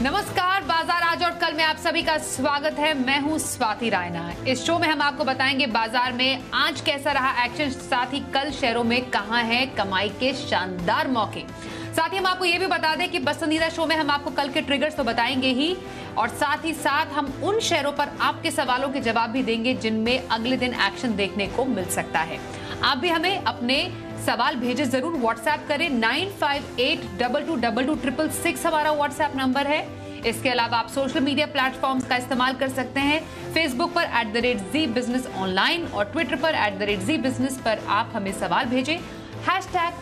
नमस्कार, बाजार आज और कल में आप सभी का स्वागत है। मैं हूं स्वाति रायना। इस शो में हम आपको बताएंगे बाजार में आज कैसा रहा एक्शन, साथ ही कल शेयरों में कहां है कमाई के शानदार मौके। साथ ही हम आपको ये भी बता दें कि पसंदीदा शो में हम आपको कल के ट्रिगर्स तो बताएंगे ही, और साथ ही साथ हम उन शेयरों पर आपके सवालों के जवाब भी देंगे जिनमें अगले दिन एक्शन देखने को मिल सकता है। आप भी हमें अपने सवाल भेजे जरूर, व्हाट्सएप करें 9582226666 हमारा व्हाट्सएप नंबर है। इसके अलावा आप सोशल मीडिया प्लेटफॉर्म्स का इस्तेमाल कर सकते हैं। फेसबुक पर @ZBusiness ऑनलाइन और ट्विटर पर @ZBusiness पर आप हमें सवाल भेजें। हैशटैग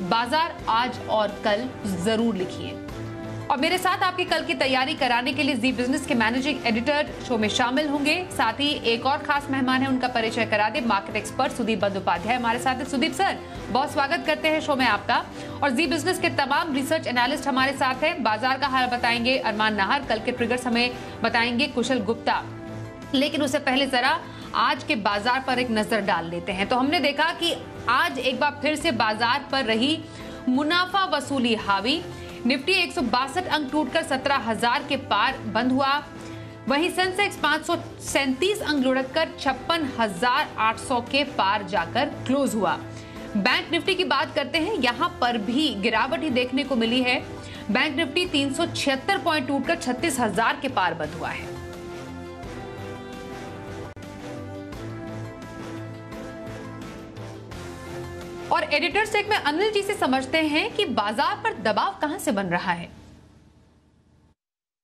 बाजार आज और कल जरूर लिखिए। और मेरे साथ आपकी कल की तैयारी कराने के लिए जी बिजनेस के मैनेजिंग एडिटर शो में शामिल होंगे। साथ ही एक और खास मेहमान है, उनका परिचय करा दे। मार्केट एक्सपर्ट सुदीप बंदोपाध्याय हमारे साथ है। सुदीप सर, बहुत स्वागत करते हैं शो में आपका। और जी बिजनेस के तमाम रिसर्च एनालिस्ट हमारे साथ हैं। बाजार का हाल बताएंगे अरमान नाहर, कल के ट्रिगर्स हमें बताएंगे कुशल गुप्ता। लेकिन उससे पहले जरा आज के बाजार पर एक नजर डाल लेते हैं। तो हमने देखा कि आज एक बार फिर से बाजार पर रही मुनाफा वसूली हावी। निफ्टी 162 अंक टूटकर 17,000 के पार बंद हुआ। वहीं सेंसेक्स 537 अंक लुढ़ककर 56,800 के पार जाकर क्लोज हुआ। बैंक निफ्टी की बात करते हैं, यहां पर भी गिरावट ही देखने को मिली है। बैंक निफ्टी 376 पॉइंट टूटकर 36,000 के पार बंद हुआ है। और एडिटर स्टेक में अनिल जी से समझते हैं कि बाजार पर दबाव कहां से बन रहा है।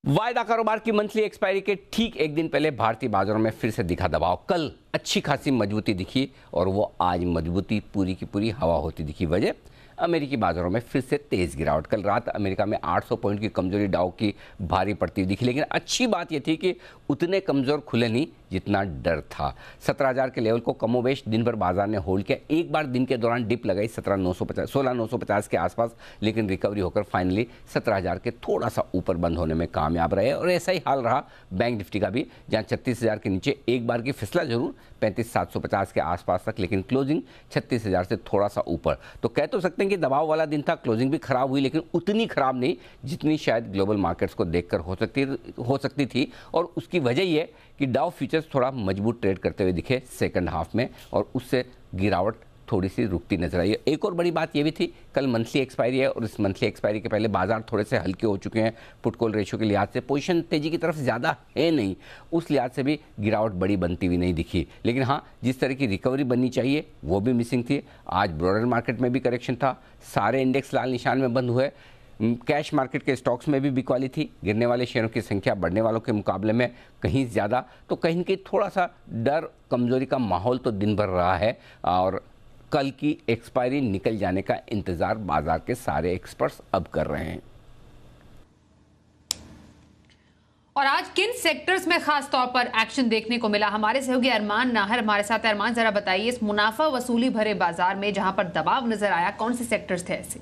वायदा कारोबार की मंथली एक्सपायरी के ठीक एक दिन पहले भारतीय बाजारों में फिर से दिखा दबाव। कल अच्छी खासी मजबूती दिखी और वो आज मजबूती पूरी की पूरी हवा होती दिखी। वजह अमेरिकी बाजारों में फिर से तेज गिरावट। कल रात अमेरिका में 800 पॉइंट की कमजोरी डाउ की भारी पड़ती हुई दिखी, लेकिन अच्छी बात यह थी कि उतने कमजोर खुले नहीं जितना डर था। 17,000 के लेवल को कमोबेश दिन भर बाजार ने होल्ड किया। एक बार दिन के दौरान डिप लगाई 16,950 के आसपास, लेकिन रिकवरी होकर फाइनली 17,000 के थोड़ा सा ऊपर बंद होने में कामयाब रहे। और ऐसा ही हाल रहा बैंक निफ्टी का भी, जहां 36,000 के नीचे एक बार की फिसला जरूर 35,750 के आसपास तक, लेकिन क्लोजिंग 36,000 से थोड़ा सा ऊपर। तो कह तो सकते हैं कि दबाव वाला दिन था। क्लोजिंग भी खराब हुई, लेकिन उतनी खराब नहीं जितनी शायद ग्लोबल मार्केट्स को देखकर हो सकती थी। और उसकी वजह यह कि डाउ फ्यूचर्स थोड़ा मजबूत ट्रेड करते हुए दिखे सेकंड हाफ में, और उससे गिरावट थोड़ी सी रुकती नजर आई है। एक और बड़ी बात यह भी थी, कल मंथली एक्सपायरी है और इस मंथली एक्सपायरी के पहले बाजार थोड़े से हल्के हो चुके हैं। पुट कॉल रेशियो के लिहाज से पोजीशन तेजी की तरफ ज़्यादा है नहीं, उस लिहाज से भी गिरावट बड़ी बनती हुई नहीं दिखी। लेकिन हाँ, जिस तरह की रिकवरी बननी चाहिए वो भी मिसिंग थी। आज ब्रॉडर मार्केट में भी करेक्शन था, सारे इंडेक्स लाल निशान में बंद हुए। कैश मार्केट के स्टॉक्स में भी बिकवाली थी। गिरने वाले शेयरों की संख्या बढ़ने वालों के मुकाबले में कहीं ज़्यादा, तो कहीं न कहीं थोड़ा सा डर कमजोरी का माहौल तो दिन भर रहा है। और कल की एक्सपायरी निकल जाने का इंतजार बाजार के सारे एक्सपर्ट्स अब कर रहे हैं। और आज किन सेक्टर्स में खास तौर पर एक्शन देखने को मिला, हमारे सहयोगी अरमान नाहर हमारे साथ है। अरमान, जरा बताइए, इस मुनाफा वसूली भरे बाजार में जहां पर दबाव नजर आया, कौन से सेक्टर्स थे ऐसे?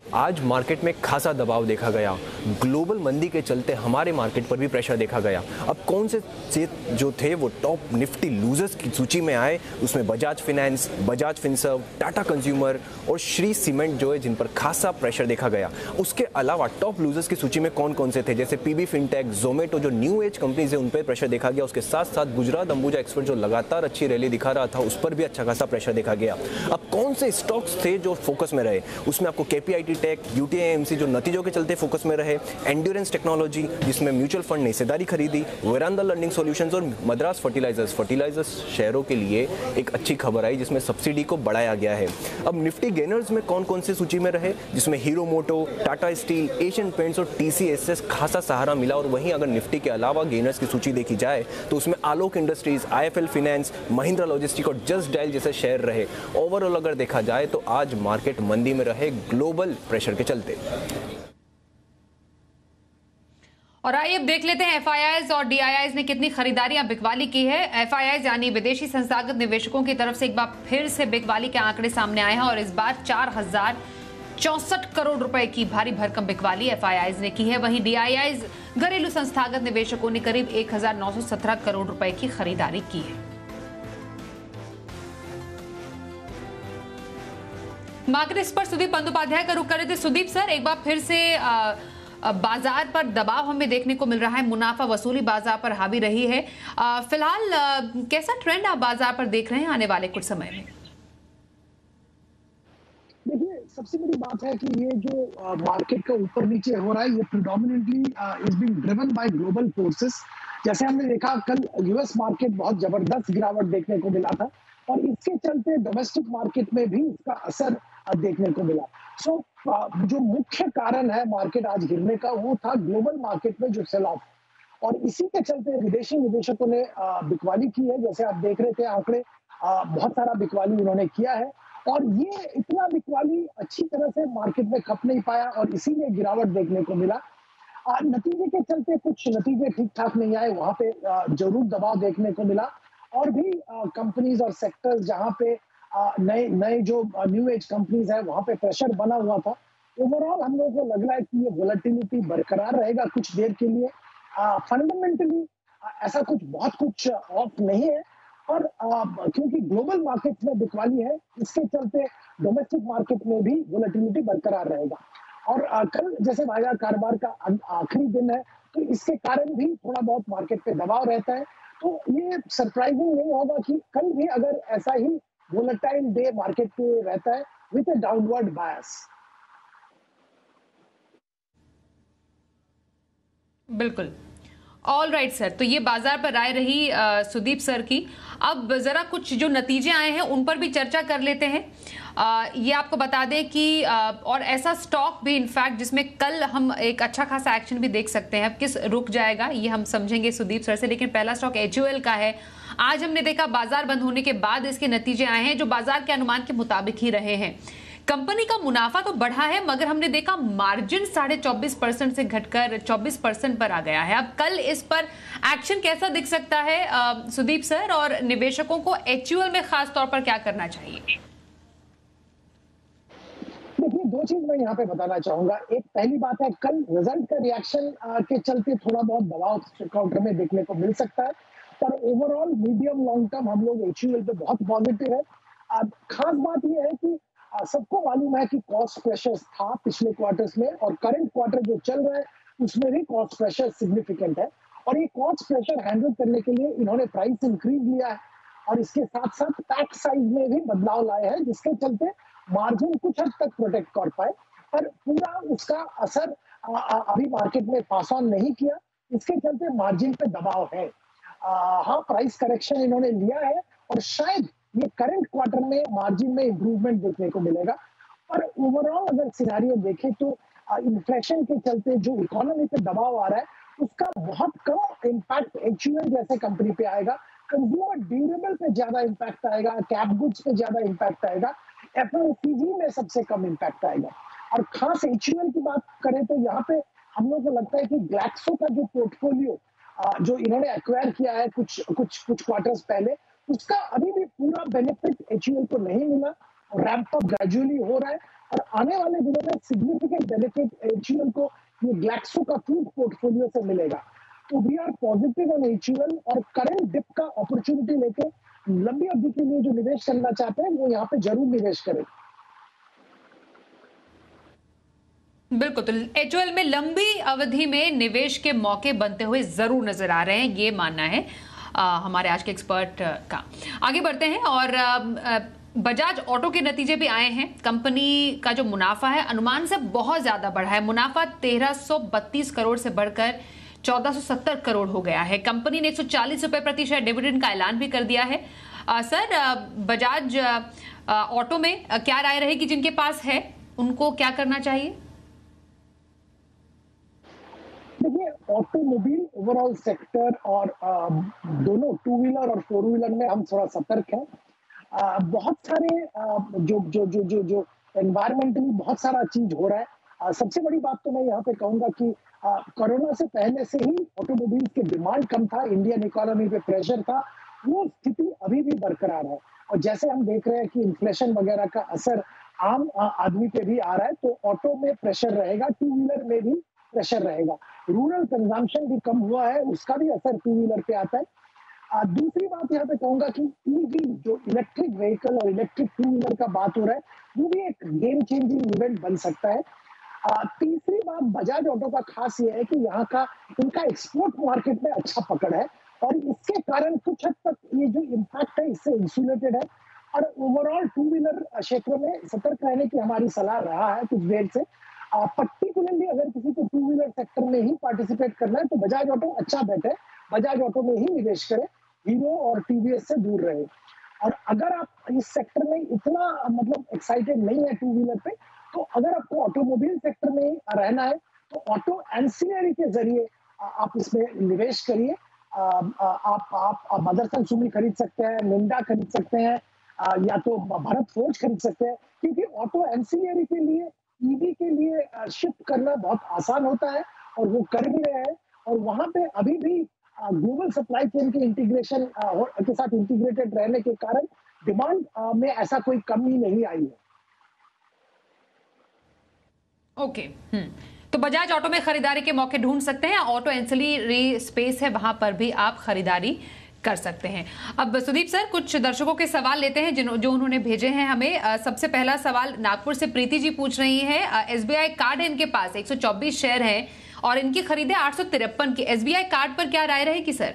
आज मार्केट में खासा दबाव देखा गया। ग्लोबल मंदी के चलते हमारे मार्केट पर भी प्रेशर देखा गया। अब कौन से जो थे वो टॉप निफ्टी लूजर्स की सूची में आए, उसमें Bajaj finance, Bajaj Finserv, Tata consumer और श्री सीमेंट जो है, जिन पर खासा प्रेशर देखा गया। उसके अलावा टॉप लूजर्स की सूची में कौन कौन से थे, जैसे पीबी फिनटेक, जोमेटो जो न्यू एज कंपनीज है, उन पर प्रेशर देखा गया। उसके साथ साथ गुजरात अंबुजा एक्सपर्ट जो लगातार अच्छी रैली दिखा रहा था, उस पर भी अच्छा खासा प्रेशर देखा गया। अब कौन से स्टॉक्स थे जो फोकस में रहे, उसमें आपको केपीआईटी टेक, यूटीआईएमसी जो नतीजों के चलते फोकस में रहे, एंड्योरेंस टेक्नोलॉजी जिसमें म्यूचुअल फंड ने हिस्सेदारी खरीदी, वेरांडा लर्निंग सॉल्यूशंस और मद्रास फर्टिलाइजर्स शेयरों के लिए एक अच्छी खबर आई जिसमें सब्सिडी को बढ़ाया गया है। अब निफ्टी गेनर्स में कौन कौन से सूची में रहे, जिसमें हीरो मोटो, टाटा स्टील, एशियन पेंट्स और टीसीएस खासा सहारा मिला। और वहीं अगर निफ्टी के अलावा गेनर्स की सूची देखी जाए तो उसमें Alok industries, IFL finance, Mahindra logistic और जस्ट डायल जैसे शेयर रहे। ओवरऑल अगर देखा जाए तो आज मार्केट मंदी में रहे ग्लोबल प्रेशर के चलते। और आइए अब देख लेते हैं एफआईआईज और डीआईआईज ने कितनी खरीदारियां बिकवाली की है। एफआईआईज यानी विदेशी संस्थागत निवेशकों की तरफ से एक बार फिर से बिकवाली के आंकड़े सामने आए हैं और इस बार 4,064 करोड़ रुपए की भारी भरकम बिकवाली एफआईआईज ने की है। वहीं डीआईआईज घरेलू संस्थागत निवेशकों ने करीब 1,917 करोड़ रुपए की खरीदारी की है। मार्केट एक्सपर्ट सुदीप बंदोपाध्याय का रुख कर रहे थे। सुदीप सर, एक बार फिर से बाजार पर दबाव हमें देखने को मिल रहा है, मुनाफा वसूली बाजार पर हावी रही है। फिलहाल कैसा ट्रेंड आप बाजार पर देख रहे हैं आने वाले कुछ समय में? देखिए, सबसे बड़ी बात है कि ये जो मार्केट का ऊपर नीचे हो रहा है, ये predominantly is being driven by global forces. जैसे हमने देखा कल यूएस मार्केट बहुत जबरदस्त गिरावट देखने को मिला था और इसके चलते डोमेस्टिक मार्केट में भी इसका असर देखने को मिला। सो जो मुख्य कारण है मार्केट आज गिरने का, वो था ग्लोबल मार्केट में जो सेल ऑफ, और इसी के चलते विदेशी निवेशकों ने बिकवाली की है। जैसे आप देख रहे थे आंकड़े, बहुत सारा बिकवाली उन्होंने किया है और ये इतना बिकवाली अच्छी तरह से मार्केट में खप नहीं पाया और इसीलिए गिरावट देखने को मिला। नतीजे के चलते कुछ नतीजे ठीक ठाक नहीं आए, वहां पे जरूर दबाव देखने को मिला और भी कंपनीज और सेक्टर्स जहां पे नए नए जो न्यू एज कंपनीज है वहां पे प्रेशर बना हुआ था। ओवरऑल हम लोगों को लग रहा है कि ये वोलेटिलिटी बरकरार रहेगा कुछ देर के लिए। फंडामेंटली ऐसा कुछ बहुत कुछ ऑफ नहीं है और क्योंकि ग्लोबल मार्केट में बिकवाली है, इसके चलते डोमेस्टिक मार्केट में भी वोलेटिलिटी बरकरार रहेगा। और कल जैसे बाजार कारोबार का आखिरी दिन है, तो इसके कारण भी थोड़ा बहुत मार्केट पे दबाव रहता है। तो ये सरप्राइजिंग नहीं होगा कि कल भी अगर ऐसा ही वोलेटाइल डे मार्केट पे रहता है विद अ डाउनवर्ड बायस। बिल्कुल। ऑल राइट सर, तो ये बाजार पर राय रही सुदीप सर की। अब जरा कुछ जो नतीजे आए हैं उन पर भी चर्चा कर लेते हैं। ये आपको बता दें कि और ऐसा स्टॉक भी इनफैक्ट जिसमें कल हम एक अच्छा खासा एक्शन भी देख सकते हैं। अब किस रुक जाएगा ये हम समझेंगे सुदीप सर से, लेकिन पहला स्टॉक HUL का है। आज हमने देखा बाजार बंद होने के बाद इसके नतीजे आए हैं जो बाजार के अनुमान के मुताबिक ही रहे हैं। कंपनी का मुनाफा तो बढ़ा है मगर हमने देखा मार्जिन 24.5% से घटकर 24% पर आ गया है। अब कल इस पर एक्शन कैसा दिख सकता है सुदीप सर, और निवेशकों को HUL में खास तौर पर क्या करना चाहिए? देखिए, दो चीज मैं यहाँ पे बताना चाहूंगा। एक पहली बात है, कल रिजल्ट का रिएक्शन के चलते थोड़ा बहुत दबाव काउंटर में देखने को मिल सकता है, पर ओवरऑल मीडियम लॉन्ग टर्म हम लोग HUL पे बहुत पॉजिटिव है। खास बात यह है कि सबको मालूम है कि कॉस्ट प्रेशर था पिछले क्वार्टर्स में और करंट क्वार्टर जो चल रहा है उसमें भी कॉस्ट प्रेशर सिग्निफिकेंट है और ये कॉस्ट प्रेशर हैंडल करने के लिए इन्होंने प्राइस इंक्रीज लिया है और इसके साथ साथ पैक साइज में भी बदलाव लाए हैं, जिसके चलते मार्जिन कुछ हद तक प्रोटेक्ट कर पाए, पर पूरा उसका असर अभी मार्केट में पास ऑन नहीं किया। इसके चलते मार्जिन पे दबाव है। हाँ, प्राइस करेक्शन इन्होंने लिया है और शायद ये करंट क्वार्टर में मार्जिन में इंप्रूवमेंट देखने को मिलेगा। पर ओवरऑल अगर सिनेरियो देखें तो इन्फ्लेशन के चलते जो इकोनॉमी पे दबाव आ रहा है उसका बहुत कम इम्पैक्ट HUL जैसे कंपनी पे आएगा। कंज्यूमर ड्यूरेबल पे ज्यादा इम्पैक्ट आएगा, कैप गुड्स पे ज्यादा इम्पैक्ट आएगा, FMCG में सबसे कम इम्पैक्ट आएगा। और खास HUL की बात करें तो यहाँ पे हम लोग को लगता है कि ग्लैक्सो का जो पोर्टफोलियो जो इन्होंने एक्वायर किया है कुछ क्वार्टर्स पहले, उसका अभी भी पूरा बेनिफिट HUL को नहीं मिला। रैंप अप ग्रेजुअली हो रहा है और आने वाले दिनों में सिग्निफिकेंट बेनिफिट HUL को ये ग्लैक्सो का फूड पोर्टफोलियो से मिलेगा। तो we are positive on HUL और करंट डिप का अपॉर्चुनिटी लेके लंबी अवधि के लिए जो निवेश करना चाहते हैं वो यहाँ पे जरूर निवेश करें। बिल्कुल, तो HUL में लंबी अवधि में निवेश के मौके बनते हुए जरूर नजर आ रहे हैं, ये मानना है हमारे आज के एक्सपर्ट का। आगे बढ़ते हैं और बजाज ऑटो के नतीजे भी आए हैं। कंपनी का जो मुनाफा है अनुमान से बहुत ज्यादा बढ़ा है। मुनाफा 1332 करोड़ से बढ़कर 1470 करोड़ हो गया है। कंपनी ने 140 रुपए प्रति शेयर डिविडेंड का ऐलान भी कर दिया है। सर, बजाज ऑटो में क्या राय रहेगी? जिनके पास है उनको क्या करना चाहिए? देखिए, ऑटोमोबाइल ओवरऑल सेक्टर और दोनों टू व्हीलर और फोर व्हीलर में हम थोड़ा सतर्क हैं। बहुत सारे जो जो जो जो जो एनवायरमेंटली बहुत सारा चीज हो रहा है। सबसे बड़ी बात तो मैं यहाँ पे कहूंगा कि कोरोना से पहले से ही ऑटोमोबाइल की डिमांड कम था, इंडियन इकोनॉमी पे प्रेशर था, वो स्थिति अभी भी बरकरार है। और जैसे हम देख रहे हैं कि इन्फ्लेशन वगैरह का असर आम आदमी पे भी आ रहा है, तो ऑटो में प्रेशर रहेगा, टू व्हीलर में भी प्रेशर रहेगा। रूरल कंजम्पशन भी कम हुआ है, उसका भी असर टू व्हीलर पे आता है। दूसरी बात यहाँ पे कहूंगा कि EV जो इलेक्ट्रिक व्हीकल और इलेक्ट्रिक टू व्हीलर का बात हो रहा है, वो भी एक गेम चेंजिंग इवेंट बन सकता है। तीसरी बात बजाज ऑटो का खास ये है कि यहाँ का इनका एक्सपोर्ट मार्केट में अच्छा पकड़ है और इसके कारण कुछ हद तक ये जो इम्पैक्ट है इससे इंसुलेटेड है। और ओवरऑल टू व्हीलर क्षेत्र में सतर्क रहने की हमारी सलाह रहा है कुछ देर से। पर्टिकुलरली अगर किसी को टू व्हीलर सेक्टर में ही पार्टिसिपेट करना है तो बजाज ऑटो अच्छा बेट है, बजाज ऑटो में ही निवेश करें, हीरो और टीवीएस से दूर रहे। और अगर आप इस सेक्टर में इतना मतलब एक्साइटेड नहीं है टू व्हीलर पे, तो अगर आपको ऑटोमोबाइल सेक्टर में रहना है तो ऑटो एंसिलरी के जरिए आप इसमें निवेश करिए। आप मदरसन सुमी खरीद सकते हैं, मिंडा खरीद सकते हैं, या तो भारत फोर्ज खरीद सकते हैं, क्योंकि ऑटो एंसिलरी के लिए ईवी के लिए शिफ्ट करना बहुत आसान होता है और वो कर भी रहे हैं। और वहां पे अभी भी ग्लोबल सप्लाई चेन के इंटीग्रेशन के साथ इंटीग्रेटेड रहने के कारण डिमांड में ऐसा कोई कमी नहीं आई है। ओके तो बजाज ऑटो में खरीदारी के मौके ढूंढ सकते हैं, ऑटो एंसिलरी स्पेस है वहां पर भी आप खरीदारी कर सकते हैं। अब सुदीप सर कुछ दर्शकों के सवाल लेते हैं जो उन्होंने भेजे हैं हमें। सबसे पहला सवाल नागपुर से प्रीति जी पूछ रही हैं, एसबीआई कार्ड है इनके पास, 124 शेयर हैं और इनकी खरीद है 853 की। एसबीआई कार्ड पर क्या राय रहेगी सर?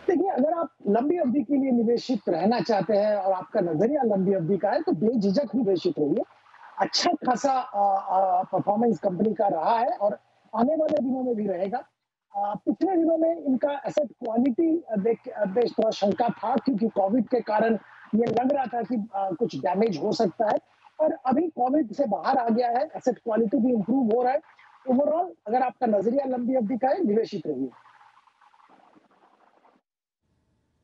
देखिए, अगर आप लंबी अवधि के लिए निवेशित रहना चाहते हैं और आपका नजरिया लंबी अवधि का है तो बेझिझक निवेशित रहिए। अच्छा खासा परफॉर्मेंस कंपनी का रहा है और आने वाले दिनों में भी रहेगा। पिछले दिनों में इनका एसेट क्वालिटी देख थोड़ा शंका था, क्योंकि कोविड के कारण ये लग रहा था कि कुछ डैमेज हो सकता है, और अभी कोविड से बाहर आ गया है, एसेट क्वालिटी भी इंप्रूव हो रहा है। ओवरऑल अगर आपका नजरिया लंबी अवधि का है, निवेशित रहिए।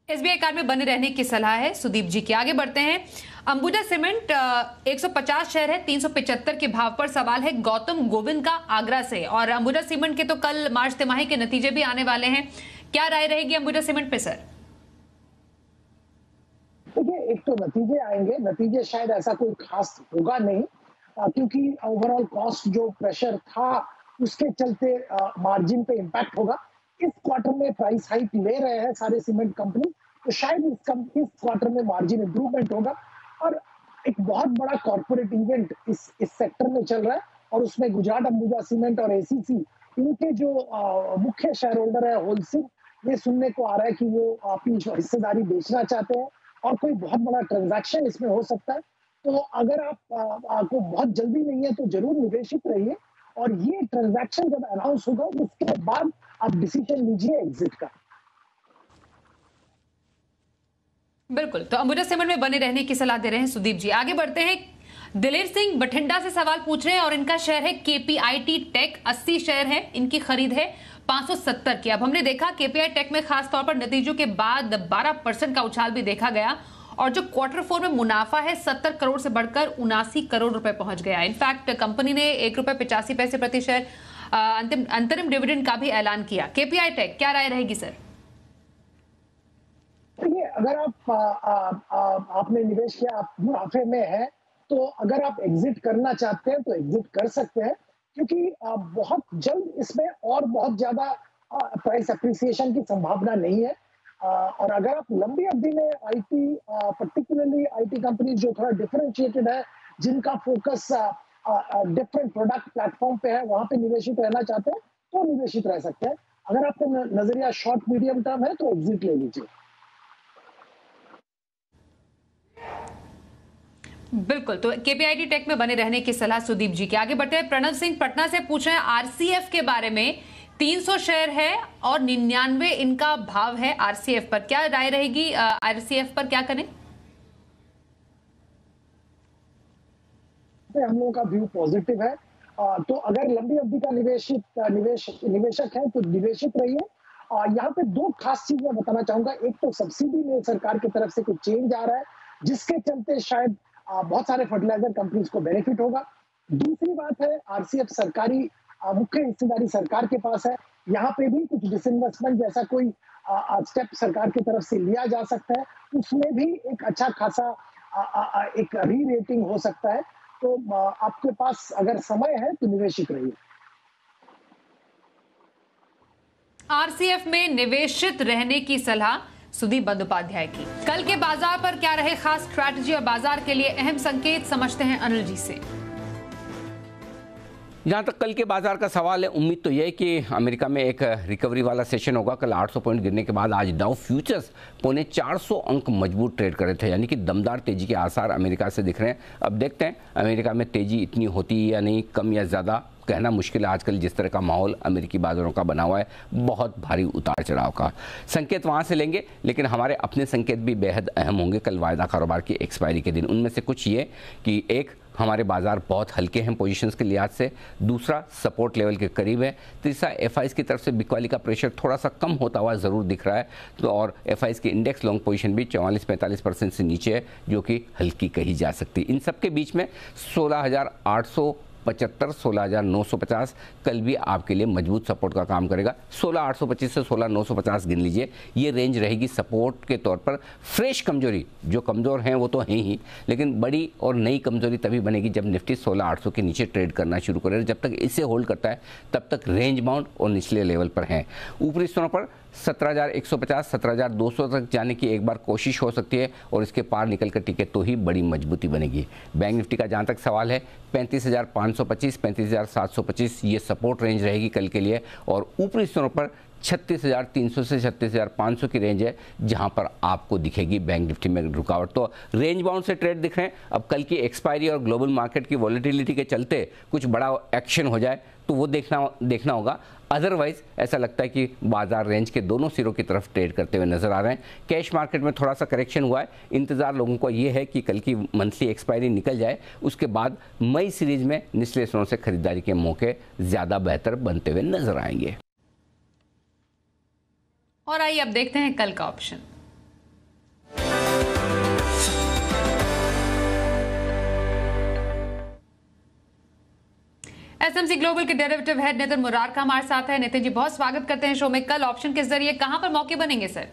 एसबीआई कार्ड में बने रहने की सलाह है सुदीप जी की। आगे बढ़ते हैं। अंबुजा सीमेंट 150 शेयर है 375 के भाव पर। सवाल है गौतम गोविंद का आगरा से। और अंबुजा सीमेंट के तो कल मार्च तिमाही के नतीजे भी आने वाले हैं, क्या राय रहेगी अंबुजा सीमेंट पे सर? देखिए, एक तो नतीजे आएंगे, नतीजे शायद ऐसा कोई खास होगा नहीं, क्योंकि ओवरऑल कॉस्ट जो प्रेशर था उसके चलते मार्जिन पे इम्पैक्ट होगा। इस क्वार्टर में प्राइस हाइक ले रहे हैं सारे सीमेंट कंपनी, तो शायद इस क्वार्टर में मार्जिन इंप्रूवमेंट होगा। और एक बहुत बड़ा कॉर्पोरेट इवेंट इस सेक्टर में चल रहा है और उसमें गुजरात अंबुजा सीमेंट और एसीसी इनके जो मुख्य शेयर होल्डर है होलसेल, ये सुनने को आ रहा है कि वो अपनी हिस्सेदारी बेचना चाहते हैं और कोई बहुत बड़ा ट्रांजैक्शन इसमें हो सकता है। तो अगर आपको बहुत जल्दी नहीं है तो जरूर निवेशित रहिए, और ये ट्रांजैक्शन जब अनाउंस होगा उसके बाद आप डिसीजन लीजिए एग्जिट का। बिल्कुल, तो अंबुजा सीमेंट में बने रहने की सलाह दे रहे हैं सुदीप जी। आगे बढ़ते हैं। दिलेर सिंह बठिंडा से सवाल पूछ रहे हैं और इनका शेयर है केपीआईटी टेक, 80 शेयर है, इनकी खरीद है 570 की। अब हमने देखा केपीआई टेक में खासतौर पर नतीजों के बाद 12% का उछाल भी देखा गया और जो क्वार्टर 4 में मुनाफा है 70 करोड़ से बढ़कर 79 करोड़ रुपए पहुंच गया। इनफैक्ट कंपनी ने ₹1.85 प्रति शेयर अंतरिम डिविडेंड का भी ऐलान किया। केपीआई टेक, क्या राय रहेगी सर? देखिए, अगर आपने निवेश किया, आप मुनाफे में है, तो अगर आप एग्जिट करना चाहते हैं तो एग्जिट कर सकते हैं, क्योंकि बहुत जल्द इसमें और बहुत ज्यादा प्राइस अप्रिसिएशन की संभावना नहीं है। और अगर आप लंबी अवधि में आईटी, पर्टिकुलरली आईटी कंपनी जो थोड़ा डिफरेंशिएटेड है, जिनका फोकस डिफरेंट प्रोडक्ट प्लेटफॉर्म पे है, वहां पे निवेशित रहना चाहते हैं तो निवेशित रह सकते हैं। अगर आपका नजरिया शॉर्ट मीडियम टर्म है तो एग्जिट ले लीजिए। बिल्कुल, तो केपीआईटी टेक में बने रहने की सलाह सुदीप जी की। आगे बढ़ते हैं। प्रणव सिंह पटना से पूछ रहे हैं आरसीएफ के बारे में। 300 शेयर है और 99 इनका भाव है आरसीएफ पर, क्या राय रहेगी आरसीएफ पर, क्या करें? हम लोगों का व्यू पॉजिटिव है, तो अगर लंबी अवधि का निवेशक है तो निवेशित रहिए। यहाँ पे दो खास चीज मैं बताना चाहूंगा। एक तो सब्सिडी में सरकार की तरफ से कुछ चेंज आ रहा है, जिसके चलते शायद बहुत सारे फर्टिलाइजर कंपनीज को बेनिफिट होगा। दूसरी बात है, आरसीएफ सरकारी मुख्य हिस्सेदारी सरकार के पास है, यहाँ पे भी कुछ डिसइन्वेस्टमेंट जैसा कोई स्टेप सरकार की तरफ से लिया जा सकता है, उसमें भी एक अच्छा खासा एक री रेटिंग हो सकता है। तो आपके पास अगर समय है तो निवेशित रहिए। आरसीएफ में निवेशित रहने की सलाह सुदीप बंदोपाध्याय की। कल के बाजार पर क्या रहे खास स्ट्रैटेजी और बाजार के लिए अहम संकेत, समझते हैं अनिल जी से। जहाँ तक कल के बाजार का सवाल है, उम्मीद तो यह है कि अमेरिका में एक रिकवरी वाला सेशन होगा। कल 800 पॉइंट गिरने के बाद आज डाउ फ्यूचर्स पौने 400 अंक मजबूत ट्रेड कर रहे थे, यानी कि दमदार तेजी के आसार अमेरिका से दिख रहे हैं। अब देखते हैं अमेरिका में तेजी इतनी होती है या नहीं, कम या ज़्यादा कहना मुश्किल है। आजकल जिस तरह का माहौल अमेरिकी बाजारों का बना हुआ है, बहुत भारी उतार चढ़ाव का संकेत वहाँ से लेंगे, लेकिन हमारे अपने संकेत भी बेहद अहम होंगे कल वायदा कारोबार की एक्सपायरी के दिन। उनमें से कुछ ये कि एक, हमारे बाजार बहुत हल्के हैं पोजीशंस के लिहाज से। दूसरा, सपोर्ट लेवल के करीब है। तीसरा, एफआईज की तरफ से बिकवाली का प्रेशर थोड़ा सा कम होता हुआ ज़रूर दिख रहा है, तो और एफआईज की इंडेक्स लॉन्ग पोजीशन भी 44-45% से नीचे है, जो कि हल्की कही जा सकती है। इन सब के बीच में 16,875, 16,950 कल भी आपके लिए मजबूत सपोर्ट का काम करेगा। 16,825 से 16,950 गिन लीजिए, ये रेंज रहेगी सपोर्ट के तौर पर। फ्रेश कमजोरी, जो कमज़ोर हैं वो तो हैं ही, लेकिन बड़ी और नई कमजोरी तभी बनेगी जब निफ्टी 16,800 के नीचे ट्रेड करना शुरू करे। जब तक इसे होल्ड करता है तब तक रेंज बाउंड और निचले लेवल पर हैं। ऊपरी स्तरों पर 17,150, 17,200 तक जाने की एक बार कोशिश हो सकती है, और इसके पार निकल कर टिके तो ही बड़ी मजबूती बनेगी। बैंक निफ्टी का जहाँ तक सवाल है, 35,525, 35,725 ये सपोर्ट रेंज रहेगी कल के लिए, और ऊपरी स्तरों पर 36,300 से 36,500 की रेंज है जहां पर आपको दिखेगी बैंक निफ्टी में रुकावट। तो रेंज बाउंड से ट्रेड दिख रहे हैं। अब कल की एक्सपायरी और ग्लोबल मार्केट की वॉलेटिलिटी के चलते कुछ बड़ा एक्शन हो जाए तो वो देखना होगा। अदरवाइज ऐसा लगता है कि बाजार रेंज के दोनों सिरों की तरफ ट्रेड करते हुए नजर आ रहे हैं। कैश मार्केट में थोड़ा सा करेक्शन हुआ है। इंतजार लोगों को ये है कि कल की मंथली एक्सपायरी निकल जाए, उसके बाद मई सीरीज में निचले स्तरों से खरीदारी के मौके ज्यादा बेहतर बनते हुए नजर आएंगे। और आइए अब देखते हैं कल का ऑप्शन। एसएमसी ग्लोबल के डेरिवेटिव हेड नितिन मुरारका हमारे साथ है। नितिन जी, बहुत स्वागत करते हैं शो में। कल ऑप्शन के जरिए कहां पर मौके बनेंगे सर?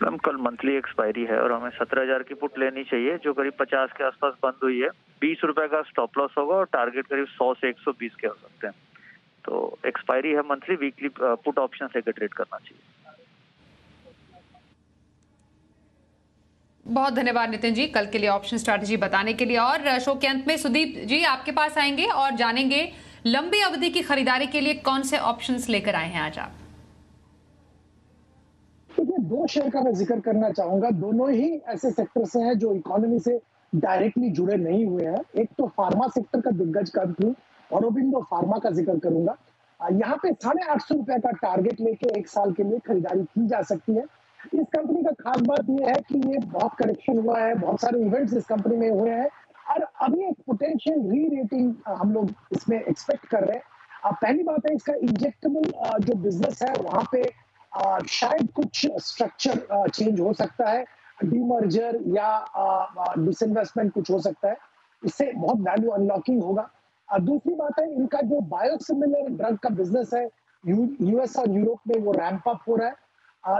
मैम, कल मंथली एक्सपायरी है और हमें 17,000 की पुट लेनी चाहिए, जो करीब 50 के आसपास बंद हुई है। 20 रुपए का स्टॉप लॉस होगा और टारगेट करीब 100 से 120 के हो सकते हैं। तो एक्सपायरी है मंथली, वीकली पुट ऑप्शन लेकर ट्रेड करना चाहिए। बहुत धन्यवाद नितिन जी, कल के लिए ऑप्शन स्ट्रैटेजी बताने के लिए। और शो के अंत में सुदीप जी आपके पास आएंगे और जानेंगे लंबी अवधि की खरीदारी के लिए कौन से ऑप्शंस लेकर आए हैं आज आप। देखिए, दो शेयर का मैं जिक्र करना चाहूंगा। दोनों ही ऐसे सेक्टर से हैं जो इकोनॉमी से डायरेक्टली जुड़े नहीं हुए हैं। एक तो फार्मा सेक्टर का दिग्गज कंपनी औरोबिंदो फार्मा का जिक्र करूंगा। यहाँ पे 850 रुपए का टारगेट लेके 1 साल के लिए खरीदारी की जा सकती है। इस कंपनी का खास बात यह है कि ये बहुत करेक्शन हुआ है, बहुत सारे इवेंट्स इस कंपनी में हुए हैं, और अभी एक पोटेंशियल री रेटिंग हम लोग इसमें एक्सपेक्ट कर रहे हैं। पहली बात है, इसका इंजेक्टेबल जो बिजनेस है वहां पे शायद कुछ स्ट्रक्चर चेंज हो सकता है, डीमर्जर या डिसइन्वेस्टमेंट कुछ हो सकता है, इससे बहुत वैल्यू अनलॉकिंग होगा। दूसरी बात है, इनका जो बायोसिमिलर ड्रग का बिजनेस है यूएस और यूरोप में वो रैंप अप हो रहा है।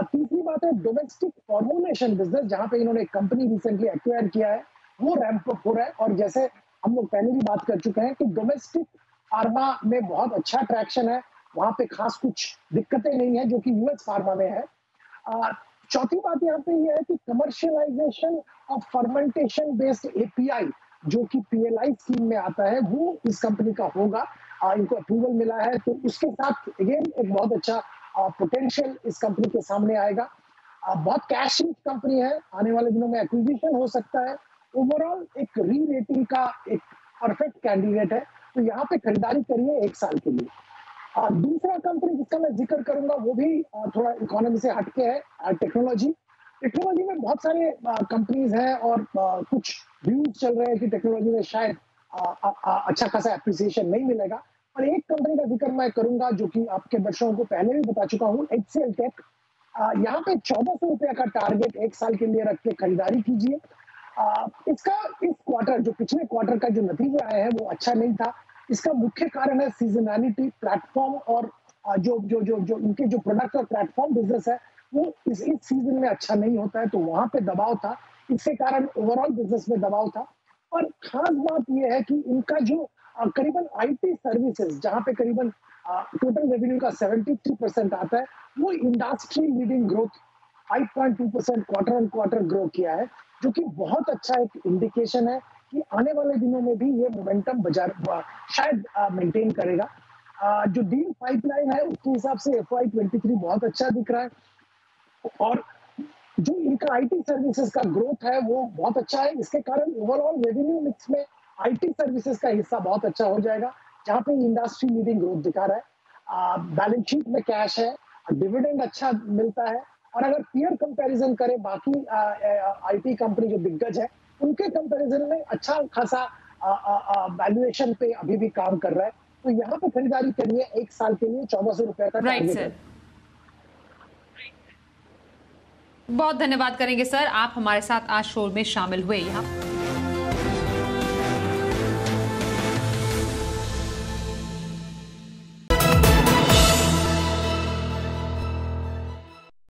तीसरी बात है, डोमेस्टिक फॉर्मुलेशन बिजनेस जहां पे इन्होंने एक कंपनी रिसेंटली एक्वायर किया है, वो रैंप अप हो रहा है। और जैसे हम लोग पहले भी बात कर चुके हैं कि डोमेस्टिक फार्मा में बहुत अच्छा ट्रैक्शन है, वहां पे खास कुछ दिक्कतें नहीं है जो कि यूएस फार्मा में है। चौथी बात यहाँ पे ये है कि commercialisation of fermentation based API जो कि पीएलआई स्कीम में आता है, वो इस कंपनी का होगा। इनको अप्रूवल मिला है, तो उसके साथ अगेन एक बहुत अच्छा पोटेंशियल इस कंपनी के सामने आएगा। बहुत कैश रिच कंपनी है, आने वाले दिनों में एक्विजिशन हो सकता है। ओवरऑल एक री रेटिंग का एक परफेक्ट कैंडिडेट है, तो यहाँ पे खरीदारी करिए 1 साल के लिए। दूसरा कंपनी जिसका मैं जिक्र करूंगा वो भी थोड़ा इकोनॉमी से हटके है, टेक्नोलॉजी में बहुत सारे कंपनीज हैं और कुछ व्यूज चल रहे हैं कि टेक्नोलॉजी में शायद अच्छा खासा एप्रिसिएशन नहीं मिलेगा। और एक कंपनी का जिक्र मैं करूंगा जो कि आपके दर्शकों को पहले भी बता चुका हूँ, HCL टेक। यहाँ पे 1400 रुपया का टारगेट 1 साल के लिए रख के खरीदारी कीजिए। इसका इस क्वार्टर, जो पिछले क्वार्टर का जो नतीजा आया है वो अच्छा नहीं था। इसका मुख्य कारण है सीजनैलिटी, प्लेटफॉर्म और जो इनके जो प्रोडक्ट और प्लेटफॉर्म बिजनेस है वो इस सीजन में अच्छा नहीं होता है, तो वहां पे दबाव था, इसके कारण ओवरऑल बिजनेस में दबाव था। और खास बात यह है कि इनका जो करीबन आईटी सर्विसेज जहां पे करीबन टोटल रेवेन्यू का 73% आता है, वो industry leading growth 5.2% quarter on quarter grow किया है, जो कि बहुत अच्छा एक इंडिकेशन है कि आने वाले दिनों में भी ये मोमेंटम बाजार शायद मेंटेन करेगा। जो डील पाइपलाइन है उसके हिसाब से FY23 बहुत अच्छा दिख रहा है और जो इनका आईटी सर्विसेज का ग्रोथ है वो बहुत अच्छा है। इसके कारण ओवरऑल रेवेन्यू मिक्स में आईटी सर्विसेज का हिस्सा बहुत अच्छा हो जाएगा, जहां पे इंडस्ट्री लीडिंग ग्रोथ दिखा रहा है। बैलेंस शीट में कैश है, डिविडेंड अच्छा मिलता है और अगर पीयर कंपैरिजन करें बाकी आईटी कंपनी जो दिग्गज है उनके कंपैरिजन में अच्छा खासा वैल्यूएशन पे अभी भी काम कर रहा है। तो यहाँ पे खरीदारी करिए, 1 साल के लिए 1400 रुपए का टारगेट है। बहुत धन्यवाद करेंगे सर, आप हमारे साथ आज शो में शामिल हुए। यहाँ